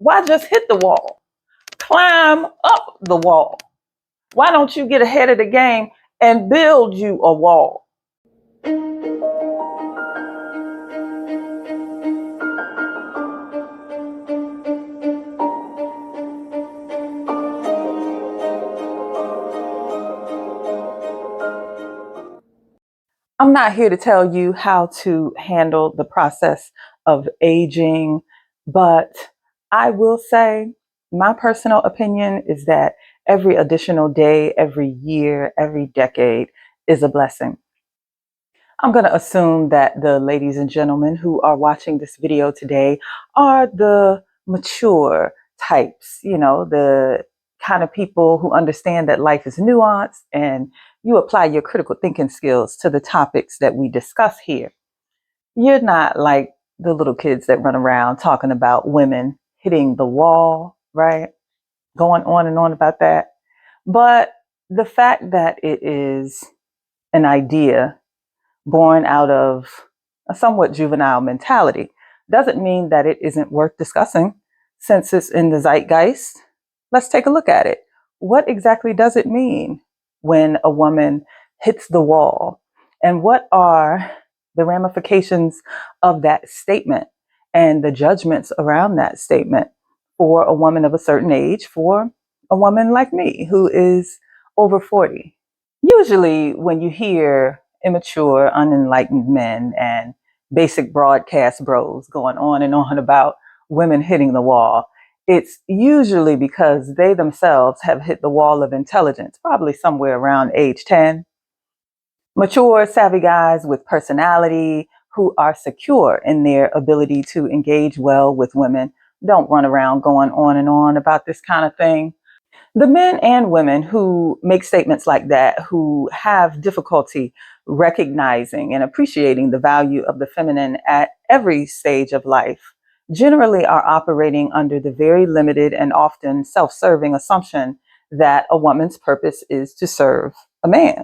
Why just hit the wall? Climb up the wall. Why don't you get ahead of the game and build you a wall? I'm not here to tell you how to handle the process of aging, but I will say my personal opinion is that every additional day, every year, every decade is a blessing. I'm going to assume that the ladies and gentlemen who are watching this video today are the mature types, the kind of people who understand that life is nuanced and you apply your critical thinking skills to the topics that we discuss here. You're not like the little kids that run around talking about women hitting the wall, right? Going on and on about that. But the fact that it is an idea born out of a somewhat juvenile mentality doesn't mean that it isn't worth discussing. Since it's in the zeitgeist, let's take a look at it. What exactly does it mean when a woman hits the wall? And what are the ramifications of that statement and the judgments around that statement for a woman of a certain age, for a woman like me who is over 40? Usually, when you hear immature, unenlightened men and basic broadcast bros going on and on about women hitting the wall, it's usually because they themselves have hit the wall of intelligence, probably somewhere around age 10. Mature, savvy guys with personality who are secure in their ability to engage well with women don't run around going on and on about this kind of thing. The men and women who make statements like that, who have difficulty recognizing and appreciating the value of the feminine at every stage of life, generally are operating under the very limited and often self-serving assumption that a woman's purpose is to serve a man.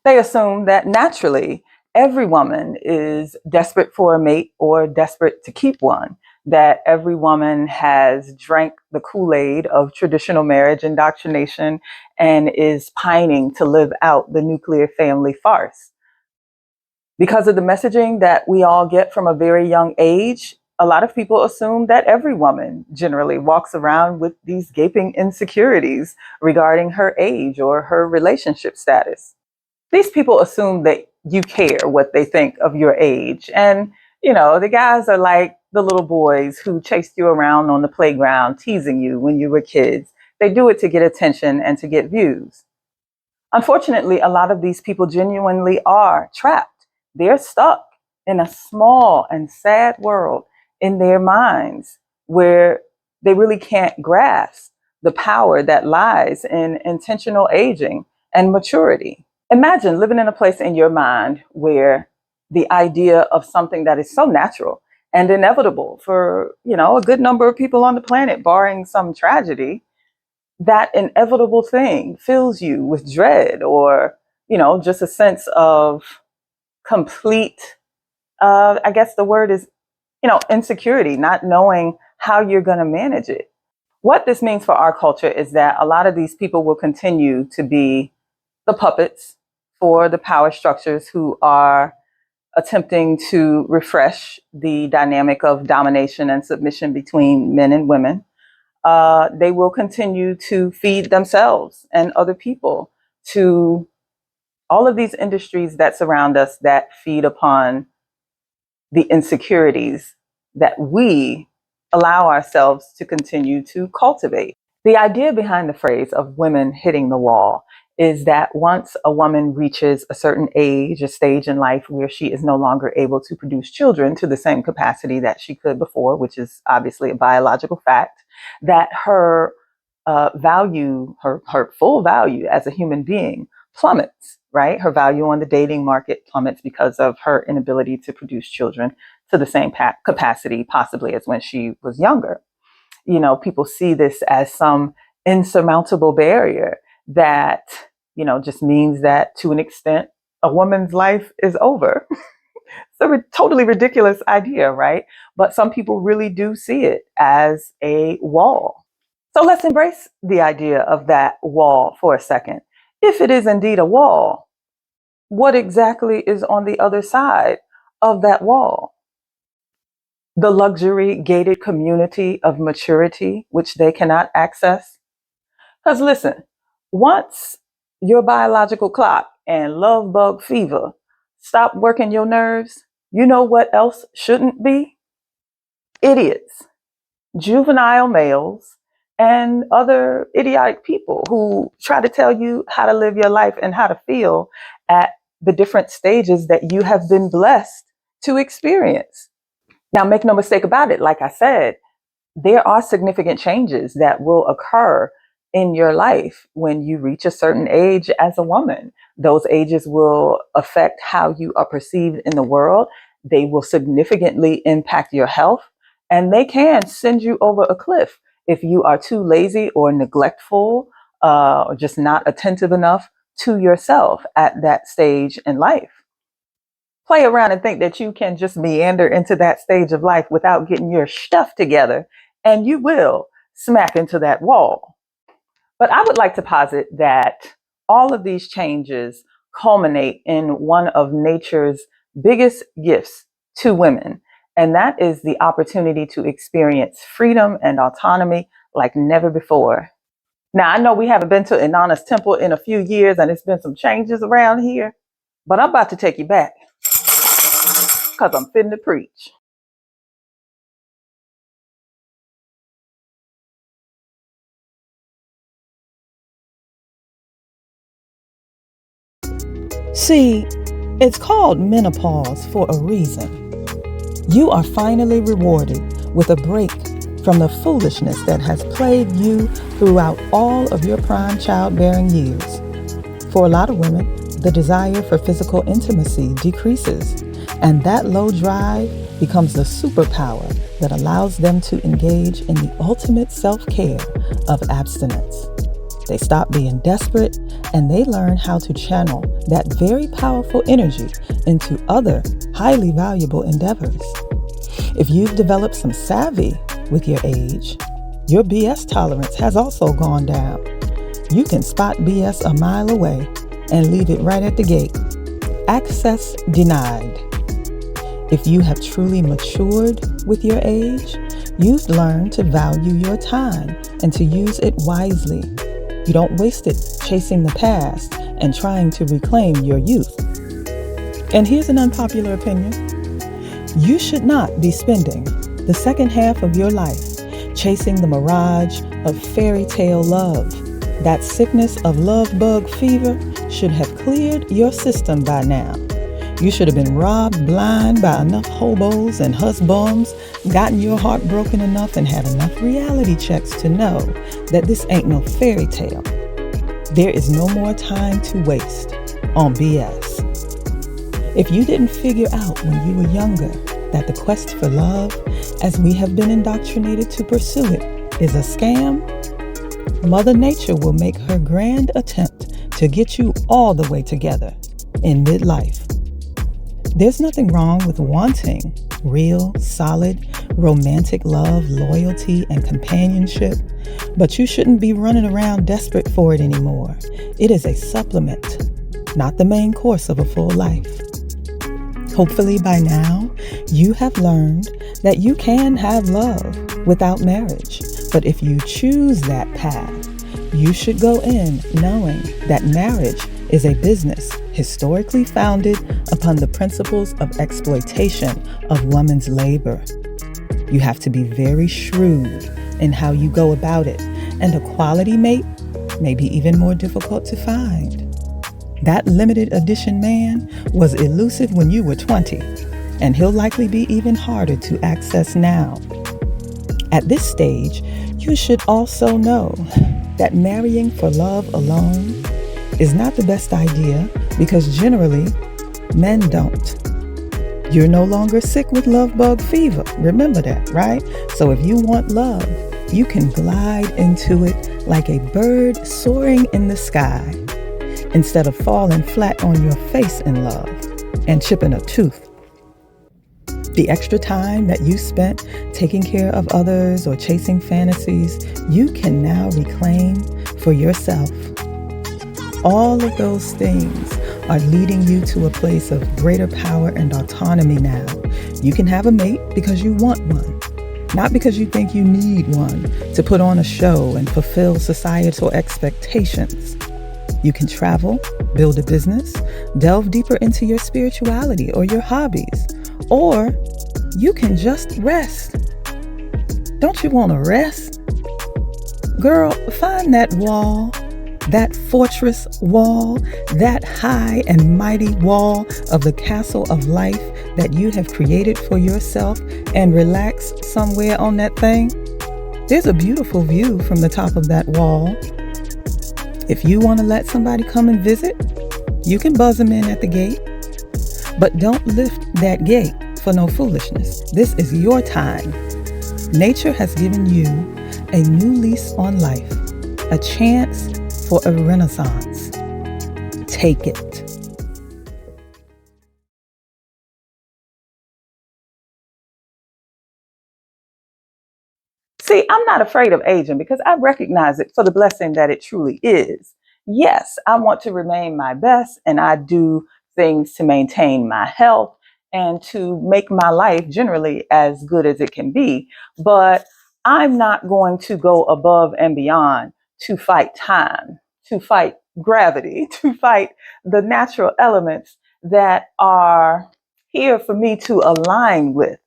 They assume that naturally every woman is desperate for a mate or desperate to keep one, that every woman has drank the Kool-Aid of traditional marriage indoctrination and is pining to live out the nuclear family farce. Because of the messaging that we all get from a very young age, a lot of people assume that every woman generally walks around with these gaping insecurities regarding her age or her relationship status. These people assume that you care what they think of your age. And, the guys are like the little boys who chased you around on the playground, teasing you when you were kids. They do it to get attention and to get views. Unfortunately, a lot of these people genuinely are trapped. They're stuck in a small and sad world in their minds where they really can't grasp the power that lies in intentional aging and maturity. Imagine living in a place in your mind where the idea of something that is so natural and inevitable for, a good number of people on the planet, barring some tragedy, that inevitable thing fills you with dread or, just a sense of complete, I guess the word is, insecurity, not knowing how you're going to manage it. What this means for our culture is that a lot of these people will continue to be the puppets for the power structures who are attempting to refresh the dynamic of domination and submission between men and women. They will continue to feed themselves and other people to all of these industries that surround us that feed upon the insecurities that we allow ourselves to continue to cultivate. The idea behind the phrase of women hitting the wall is that once a woman reaches a certain age, a stage in life where she is no longer able to produce children to the same capacity that she could before, which is obviously a biological fact, that her value, her full value as a human being plummets, right? Her value on the dating market plummets because of her inability to produce children to the same capacity, possibly as when she was younger. People see this as some insurmountable barrier that, just means that to an extent, a woman's life is over. It's a totally ridiculous idea, right? But some people really do see it as a wall. So let's embrace the idea of that wall for a second. If it is indeed a wall, what exactly is on the other side of that wall? The luxury gated community of maturity, which they cannot access. Because listen, once your biological clock and love bug fever stop working your nerves, you know what else shouldn't be? Idiots, juvenile males, and other idiotic people who try to tell you how to live your life and how to feel at the different stages that you have been blessed to experience. Now, make no mistake about it, like I said, there are significant changes that will occur in your life when you reach a certain age as a woman. Those ages will affect how you are perceived in the world. They will significantly impact your health, and they can send you over a cliff if you are too lazy or neglectful, or just not attentive enough to yourself at that stage in life. Play around and think that you can just meander into that stage of life without getting your stuff together, and you will smack into that wall. But I would like to posit that all of these changes culminate in one of nature's biggest gifts to women, and that is the opportunity to experience freedom and autonomy like never before. Now, I know we haven't been to Inanna's temple in a few years, and it's been some changes around here, but I'm about to take you back because I'm fitting to preach. See, it's called menopause for a reason. You are finally rewarded with a break from the foolishness that has plagued you throughout all of your prime childbearing years. For a lot of women, the desire for physical intimacy decreases, and that low drive becomes the superpower that allows them to engage in the ultimate self-care of abstinence. They stop being desperate, and they learn how to channel that very powerful energy into other highly valuable endeavors. If you've developed some savvy with your age, your BS tolerance has also gone down. You can spot BS a mile away and leave it right at the gate. Access denied. If you have truly matured with your age, you've learned to value your time and to use it wisely. You don't waste it chasing the past and trying to reclaim your youth. And here's an unpopular opinion. You should not be spending the second half of your life chasing the mirage of fairy tale love. That sickness of love bug fever should have cleared your system by now. You should have been robbed blind by enough hobos and husbums, gotten your heart broken enough, and had enough reality checks to know that this ain't no fairy tale. There is no more time to waste on BS. If you didn't figure out when you were younger that the quest for love, as we have been indoctrinated to pursue it, is a scam, Mother Nature will make her grand attempt to get you all the way together in midlife. There's nothing wrong with wanting real, solid, romantic love, loyalty, and companionship, but you shouldn't be running around desperate for it anymore. It is a supplement, not the main course of a full life. Hopefully by now, you have learned that you can have love without marriage, but if you choose that path, you should go in knowing that marriage is a business historically founded upon the principles of exploitation of woman's labor. You have to be very shrewd in how you go about it, and a quality mate may be even more difficult to find. That limited edition man was elusive when you were 20, and he'll likely be even harder to access now. At this stage, you should also know that marrying for love alone is not the best idea, because generally, men don't. You're no longer sick with love bug fever. Remember that, right? So if you want love, you can glide into it like a bird soaring in the sky, instead of falling flat on your face in love and chipping a tooth. The extra time that you spent taking care of others or chasing fantasies, you can now reclaim for yourself. All of those things are leading you to a place of greater power and autonomy now. You can have a mate because you want one, not because you think you need one to put on a show and fulfill societal expectations. You can travel, build a business, delve deeper into your spirituality or your hobbies, or you can just rest. Don't you want to rest? Girl, find that wall, that fortress wall, that high and mighty wall of the castle of life that you have created for yourself, and relax somewhere on that thing. There's a beautiful view from the top of that wall. If you want to let somebody come and visit, you can buzz them in at the gate, but don't lift that gate for no foolishness. This is your time. Nature has given you a new lease on life, a chance for a renaissance. Take it. See, I'm not afraid of aging because I recognize it for the blessing that it truly is. Yes, I want to remain my best, and I do things to maintain my health and to make my life generally as good as it can be. But I'm not going to go above and beyond to fight time, to fight gravity, to fight the natural elements that are here for me to align with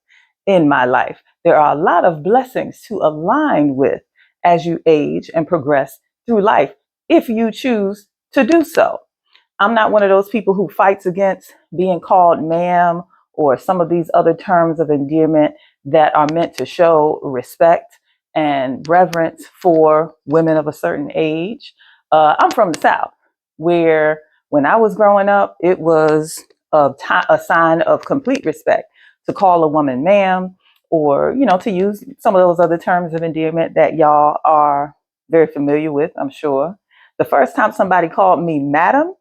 in my life. There are a lot of blessings to align with as you age and progress through life if you choose to do so. I'm not one of those people who fights against being called ma'am or some of these other terms of endearment that are meant to show respect and reverence for women of a certain age. I'm from the South, where when I was growing up, it was a sign of complete respect to call a woman ma'am, or, to use some of those other terms of endearment that y'all are very familiar with, I'm sure. The first time somebody called me madam,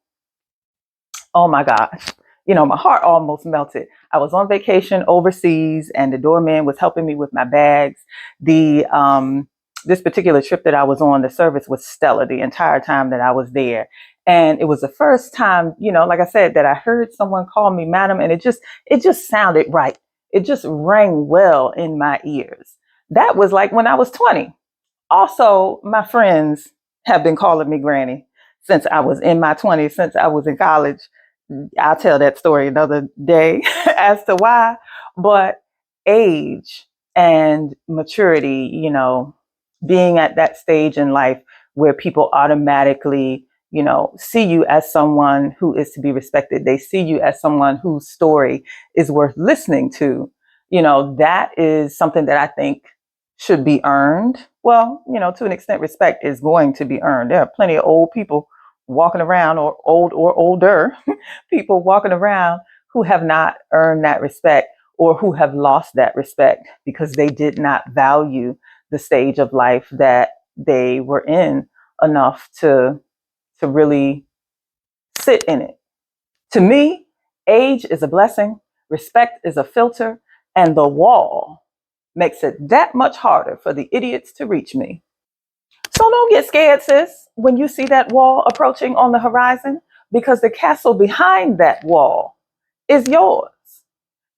oh my gosh, my heart almost melted. I was on vacation overseas, and the doorman was helping me with my bags. This particular trip that I was on, the service was stellar the entire time that I was there. And it was the first time, like I said, that I heard someone call me madam, and it just sounded right. It just rang well in my ears. That was like when I was 20. Also, my friends have been calling me granny since I was in my 20s, since I was in college. I'll tell that story another day as to why. But age and maturity, being at that stage in life where people automatically, see you as someone who is to be respected. They see you as someone whose story is worth listening to. That is something that I think should be earned. Well, to an extent, respect is going to be earned. There are plenty of old people walking around, or old or older people walking around, who have not earned that respect, or who have lost that respect because they did not value the stage of life that they were in enough to really sit in it. To me, age is a blessing, respect is a filter, and the wall makes it that much harder for the idiots to reach me. So don't get scared, sis, when you see that wall approaching on the horizon, because the castle behind that wall is yours.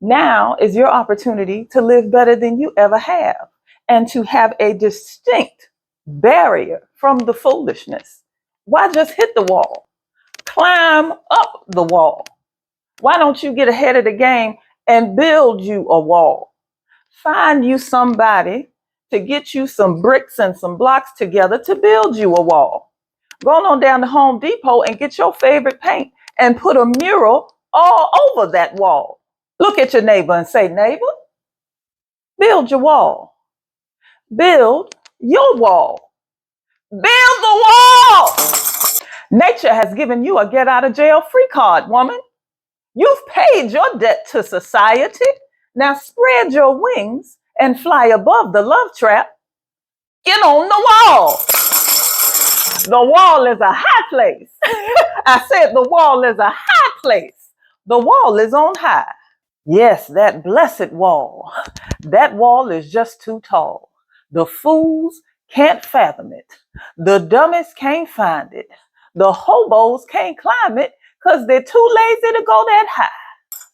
Now is your opportunity to live better than you ever have, and to have a distinct barrier from the foolishness. Why just hit the wall? Climb up the wall. Why don't you get ahead of the game and build you a wall? Find you somebody to get you some bricks and some blocks together to build you a wall. Go on down to Home Depot and get your favorite paint and put a mural all over that wall. Look at your neighbor and say, neighbor, build your wall. Build your wall. Build the wall. Nature has given you a get out of jail free card, woman. You've paid your debt to society. Now spread your wings and fly above the love trap. Get on the wall. The wall is a high place. I said the wall is a high place. The wall is on high. Yes, that blessed wall. That wall is just too tall. The fools can't fathom it. The dumbest can't find it. The hobos can't climb it because they're too lazy to go that high.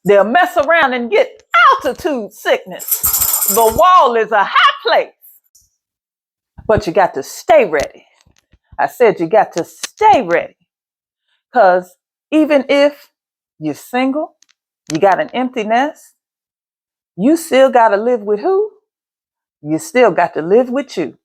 They'll mess around and get altitude sickness. The wall is a high place, but you got to stay ready. I said you got to stay ready because even if you're single, you got an empty nest, you still got to live with who? You still got to live with you.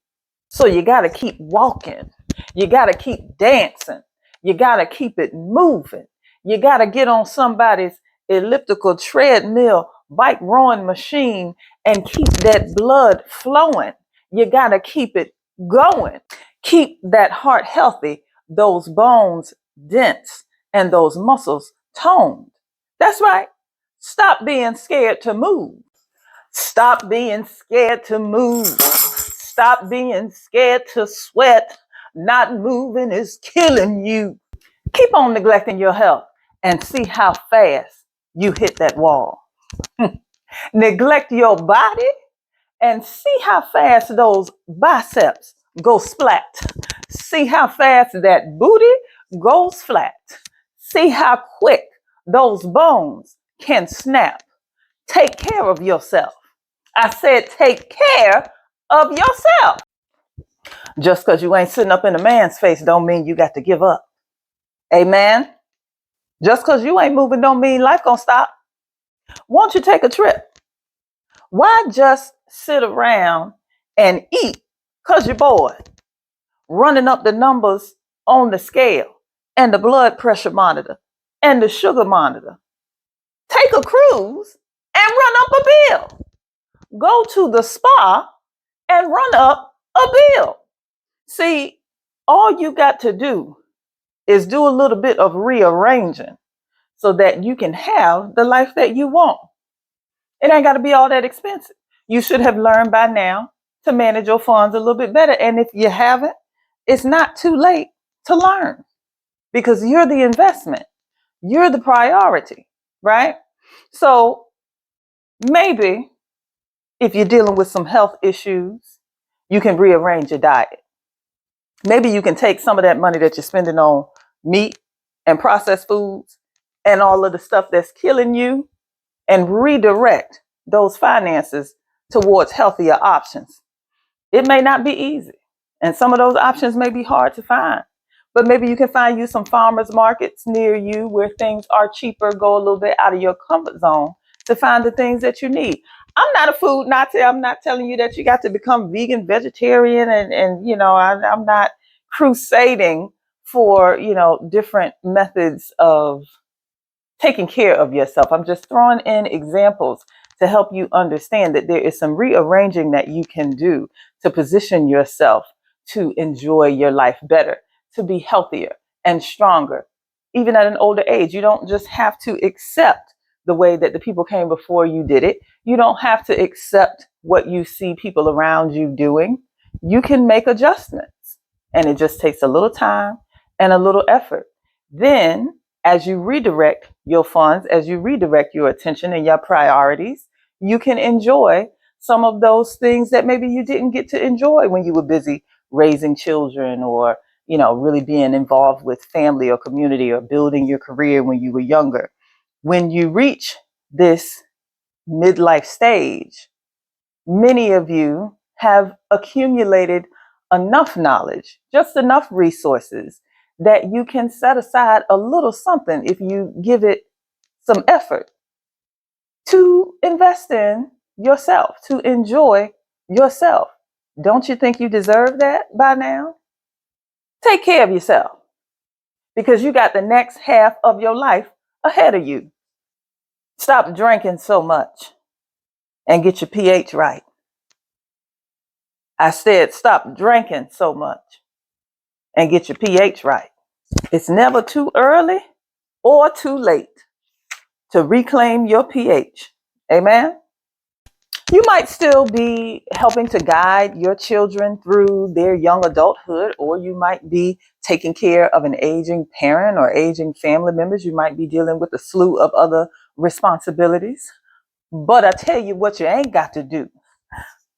So you got to keep walking. You got to keep dancing. You got to keep it moving. You got to get on somebody's elliptical treadmill, bike rowing machine and keep that blood flowing. You got to keep it going. Keep that heart healthy, those bones dense, and those muscles toned. That's right. Stop being scared to move. Stop being scared to move. Stop being scared to sweat. Not moving is killing you. Keep on neglecting your health and see how fast you hit that wall. Neglect your body and see how fast those biceps go splat. See how fast that booty goes flat. See how quick those bones can snap. Take care of yourself. I said, take care of yourself. Just because you ain't sitting up in a man's face don't mean you got to give up. Amen. Just because you ain't moving don't mean life gonna stop. Won't you take a trip? Why just sit around and eat because you're bored? Running up the numbers on the scale and the blood pressure monitor and the sugar monitor. Take a cruise and run up a bill. Go to the spa and run up a bill. See, all you got to do is do a little bit of rearranging so that you can have the life that you want. It ain't got to be all that expensive. You should have learned by now to manage your funds a little bit better. And if you haven't, it's not too late to learn because you're the investment. You're the priority, right? So maybe if you're dealing with some health issues, you can rearrange your diet. Maybe you can take some of that money that you're spending on meat and processed foods and all of the stuff that's killing you and redirect those finances towards healthier options. It may not be easy, and some of those options may be hard to find, but maybe you can find you some farmers markets near you where things are cheaper. Go a little bit out of your comfort zone to find the things that you need. I'm not a food Nazi. I'm not telling you that you got to become vegan, vegetarian, and I'm not crusading for, different methods of taking care of yourself. I'm just throwing in examples to help you understand that there is some rearranging that you can do to position yourself to enjoy your life better, to be healthier and stronger. Even at an older age, you don't just have to accept the way that the people came before you did it. You don't have to accept what you see people around you doing. You can make adjustments, and it just takes a little time and a little effort. Then as you redirect your funds, as you redirect your attention and your priorities, you can enjoy some of those things that maybe you didn't get to enjoy when you were busy raising children or, really being involved with family or community or building your career when you were younger. When you reach this midlife stage, many of you have accumulated enough knowledge, just enough resources that you can set aside a little something if you give it some effort to invest in yourself, to enjoy yourself. Don't you think you deserve that by now? Take care of yourself because you got the next half of your life ahead of you. Stop drinking so much and get your pH right. I said, stop drinking so much and get your pH right. It's never too early or too late to reclaim your pH. Amen. You might still be helping to guide your children through their young adulthood, or you might be taking care of an aging parent or aging family members. You might be dealing with a slew of other responsibilities. But I tell you what you ain't got to do.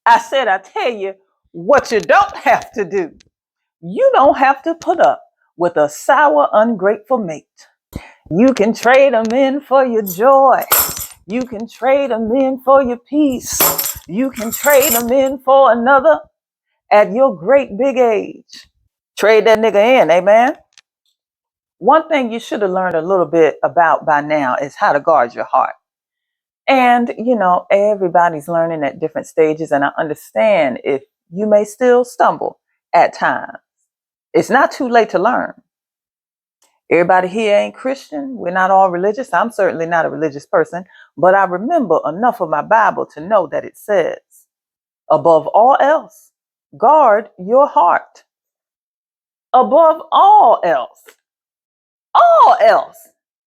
I said, I tell you what you don't have to do. You don't have to put up with a sour, ungrateful mate. You can trade them in for your joy. You can trade them in for your peace. You can trade them in for another at your great big age. Trade that nigga in, amen? One thing you should have learned a little bit about by now is how to guard your heart. And, everybody's learning at different stages, and I understand if you may still stumble at times. It's not too late to learn. Everybody here ain't Christian. We're not all religious. I'm certainly not a religious person, but I remember enough of my Bible to know that it says, above all else, guard your heart. Above all else,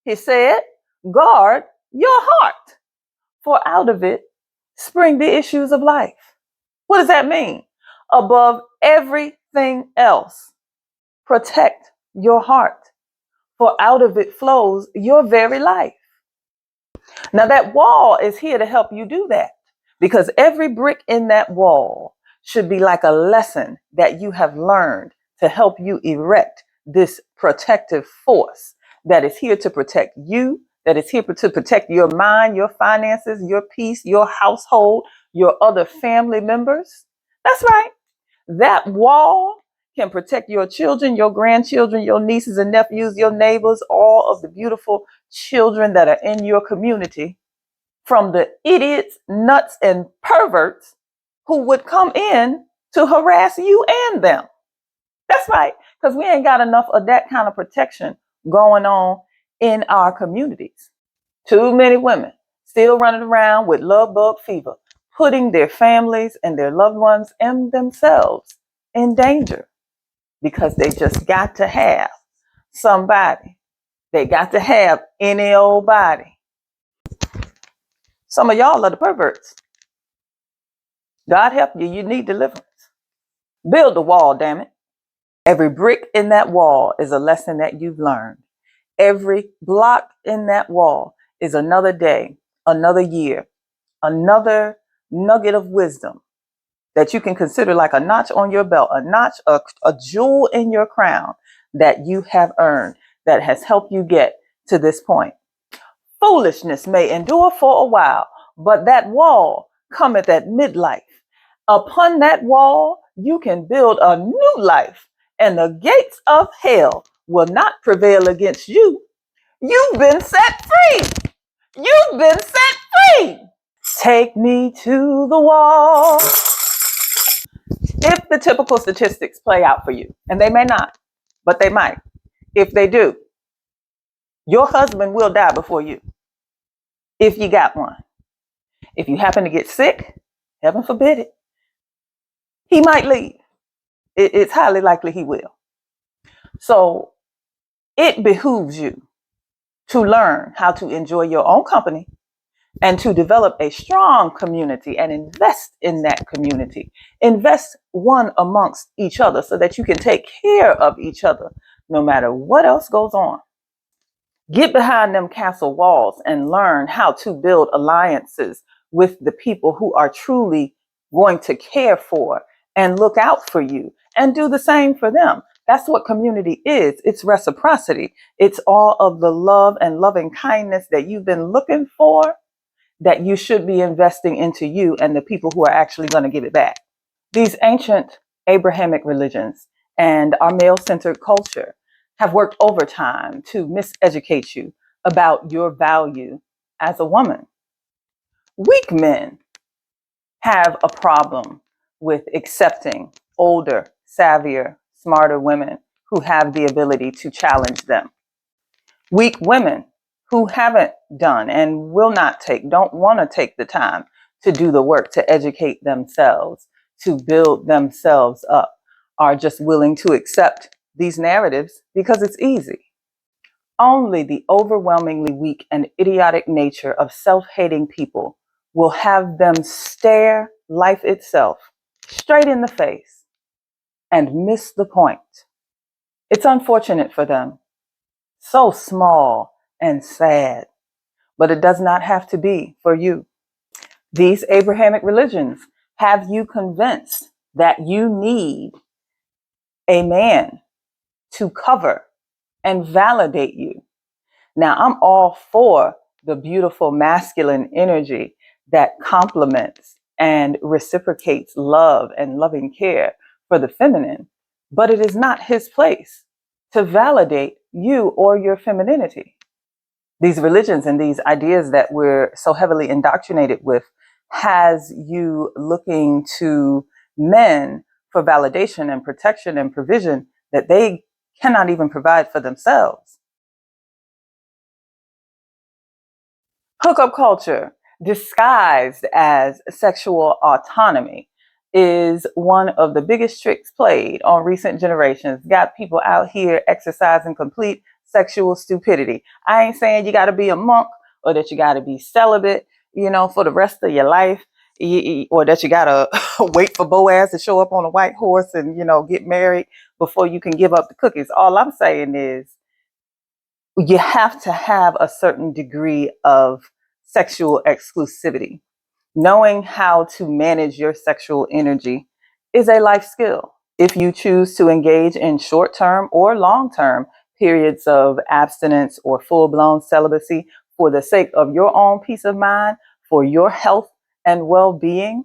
he said, guard your heart. For out of it spring the issues of life. What does that mean? Above everything else, protect your heart. For out of it flows your very life. Now that wall is here to help you do that, because every brick in that wall should be like a lesson that you have learned to help you erect this protective force that is here to protect you, that is here to protect your mind, your finances, your peace, your household, your other family members. That's right. That wall can protect your children, your grandchildren, your nieces and nephews, your neighbors, all of the beautiful children that are in your community from the idiots, nuts, and perverts who would come in to harass you and them. That's right, because we ain't got enough of that kind of protection going on in our communities. Too many women still running around with love bug fever, putting their families and their loved ones and themselves in danger because they just got to have somebody. They got to have any old body. Some of y'all are the perverts. God help you. You need deliverance. Build the wall, damn it. Every brick in that wall is a lesson that you've learned. Every block in that wall is another day, another year, another nugget of wisdom that you can consider like a notch on your belt, a jewel in your crown that you have earned, that has helped you get to this point. Foolishness may endure for a while, but that wall cometh at midlife. Upon that wall, you can build a new life, and the gates of hell will not prevail against you. You've been set free. You've been set free. Take me to the wall. If the typical statistics play out for you, and they may not, but they might. If they do, your husband will die before you, if you got one. If you happen to get sick, heaven forbid it, he might leave. It's highly likely he will. So it behooves you to learn how to enjoy your own company and to develop a strong community and invest in that community. Invest one amongst each other so that you can take care of each other no matter what else goes on. Get behind them castle walls and learn how to build alliances with the people who are truly going to care for and look out for you, and do the same for them. That's what community is. It's reciprocity. It's all of the love and loving kindness that you've been looking for, that you should be investing into you and the people who are actually going to give it back. These ancient Abrahamic religions and our male-centered culture have worked overtime to miseducate you about your value as a woman. Weak men have a problem with accepting older, savvier, smarter women who have the ability to challenge them. Weak women who haven't done and will not don't want to take the time to do the work to educate themselves, to build themselves up, are just willing to accept these narratives because it's easy. Only the overwhelmingly weak and idiotic nature of self-hating people will have them stare life itself straight in the face and miss the point. It's unfortunate for them. So small and sad, but it does not have to be for you. These Abrahamic religions have you convinced that you need a man to cover and validate you. Now, I'm all for the beautiful masculine energy that complements and reciprocates love and loving care for the feminine, but it is not his place to validate you or your femininity. These religions and these ideas that we're so heavily indoctrinated with has you looking to men for validation and protection and provision that they cannot even provide for themselves. Hookup culture, disguised as sexual autonomy, is one of the biggest tricks played on recent generations. Got people out here exercising complete sexual stupidity. I ain't saying you got to be a monk or that you got to be celibate, for the rest of your life, or that you got to wait for Boaz to show up on a white horse and, get married before you can give up the cookies. All I'm saying is you have to have a certain degree of sexual exclusivity. Knowing how to manage your sexual energy is a life skill. If you choose to engage in short term or long term periods of abstinence or full blown celibacy for the sake of your own peace of mind, for your health and well being,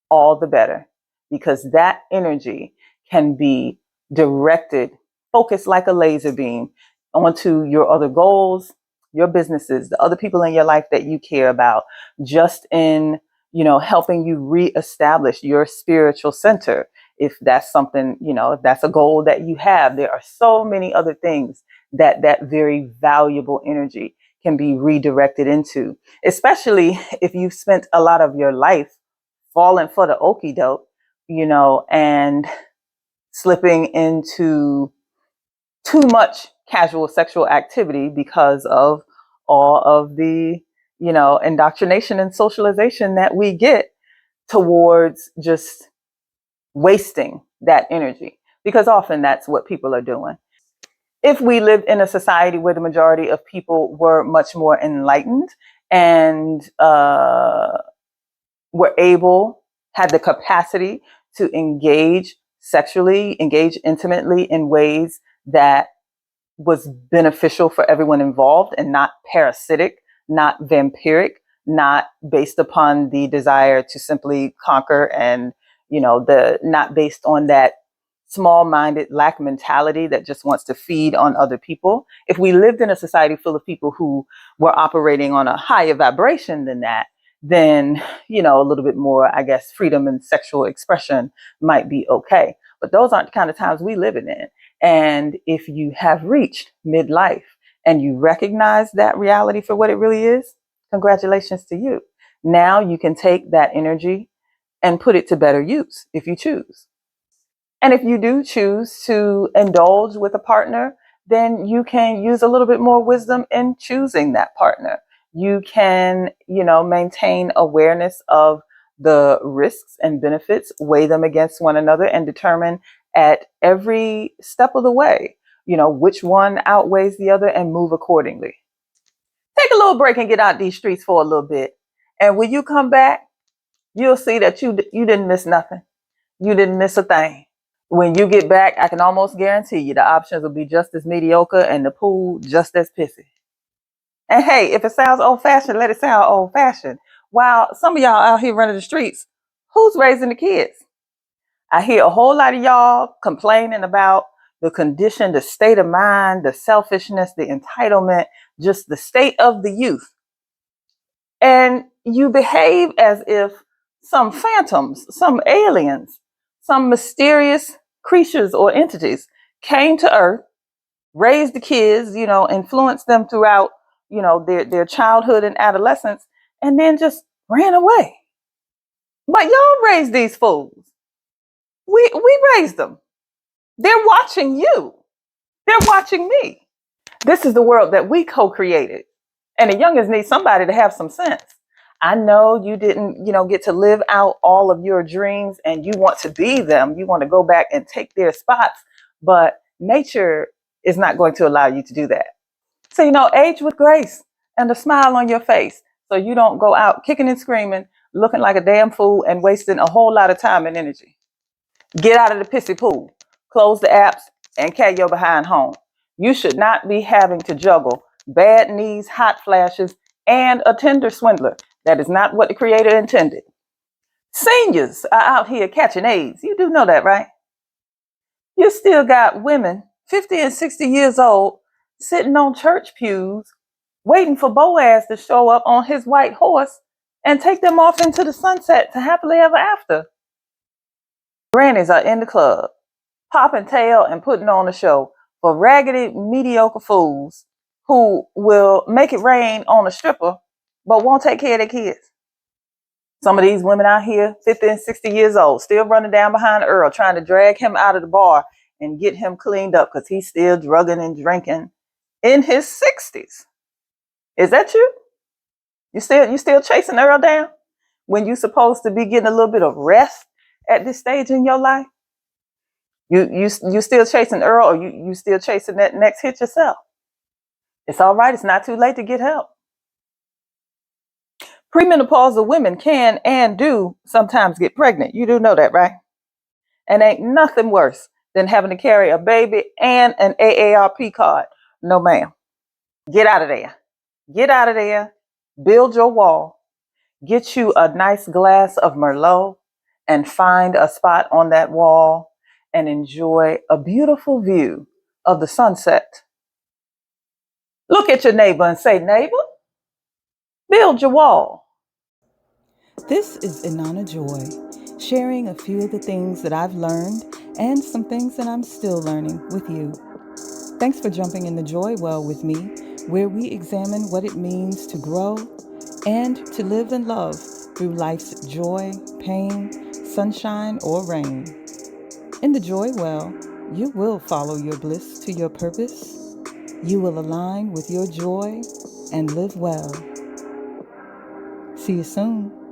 all the better, because that energy can be directed, focused like a laser beam onto your other goals, your businesses, the other people in your life that you care about, just in, helping you reestablish your spiritual center. If that's something, if that's a goal that you have, there are so many other things that very valuable energy can be redirected into, especially if you've spent a lot of your life falling for the okie doke, and slipping into too much casual sexual activity because of all of the, indoctrination and socialization that we get towards just wasting that energy. Because often that's what people are doing. If we lived in a society where the majority of people were much more enlightened and were able, had the capacity to engage sexually, engage intimately in ways that was beneficial for everyone involved and not parasitic, not vampiric, not based upon the desire to simply conquer and, not based on that small-minded lack mentality that just wants to feed on other people. If we lived in a society full of people who were operating on a higher vibration than that, then, a little bit more, I guess, freedom and sexual expression might be okay. But those aren't the kind of times we live in. And if you have reached midlife and you recognize that reality for what it really is, congratulations to you. Now you can take that energy and put it to better use if you choose. And if you do choose to indulge with a partner, then you can use a little bit more wisdom in choosing that partner. You can, maintain awareness of the risks and benefits, weigh them against one another, and determine at every step of the way, which one outweighs the other and move accordingly. Take a little break and get out these streets for a little bit. And when you come back, you'll see that you didn't miss nothing. You didn't miss a thing. When you get back, I can almost guarantee you the options will be just as mediocre and the pool just as pissy. And hey, if it sounds old fashioned, let it sound old fashioned. While some of y'all out here running the streets, who's raising the kids? I hear a whole lot of y'all complaining about the condition, the state of mind, the selfishness, the entitlement, just the state of the youth. And you behave as if some phantoms, some aliens, some mysterious creatures or entities came to Earth, raised the kids, influenced them throughout, their childhood and adolescence, and then just ran away. But y'all raised these fools. We raised them. They're watching you. They're watching me. This is the world that we co-created. And the youngins need somebody to have some sense. I know you didn't, get to live out all of your dreams and you want to be them. You want to go back and take their spots, but nature is not going to allow you to do that. So, age with grace and a smile on your face so you don't go out kicking and screaming looking like a damn fool and wasting a whole lot of time and energy. Get out of the pissy pool, close the apps, and carry your behind home. You should not be having to juggle bad knees, hot flashes, and a Tinder swindler. That is not what the creator intended. Seniors are out here catching AIDS. You do know that, right? You still got women 50 and 60 years old sitting on church pews waiting for Boaz to show up on his white horse and take them off into the sunset to happily ever after. Grannies are in the club, popping tail and putting on a show for raggedy, mediocre fools who will make it rain on a stripper but won't take care of their kids. Some of these women out here, 50 and 60 years old, still running down behind Earl, trying to drag him out of the bar and get him cleaned up because he's still drugging and drinking in his 60s. Is that you? You still chasing Earl down when you're supposed to be getting a little bit of rest at this stage in your life? You still chasing Earl, or you still chasing that next hit yourself? It's all right. It's not too late to get help. Premenopausal women can and do sometimes get pregnant. You do know that, right? And ain't nothing worse than having to carry a baby and an AARP card. No, ma'am. Get out of there. Get out of there. Build your wall. Get you a nice glass of Merlot and find a spot on that wall and enjoy a beautiful view of the sunset. Look at your neighbor and say, neighbor, build your wall. This is Inanna Joy, sharing a few of the things that I've learned and some things that I'm still learning with you. Thanks for jumping in the joy well with me, where we examine what it means to grow and to live and love through life's joy, pain, sunshine, or rain. In the joy well, you will follow your bliss to your purpose. You will align with your joy and live well. See you soon.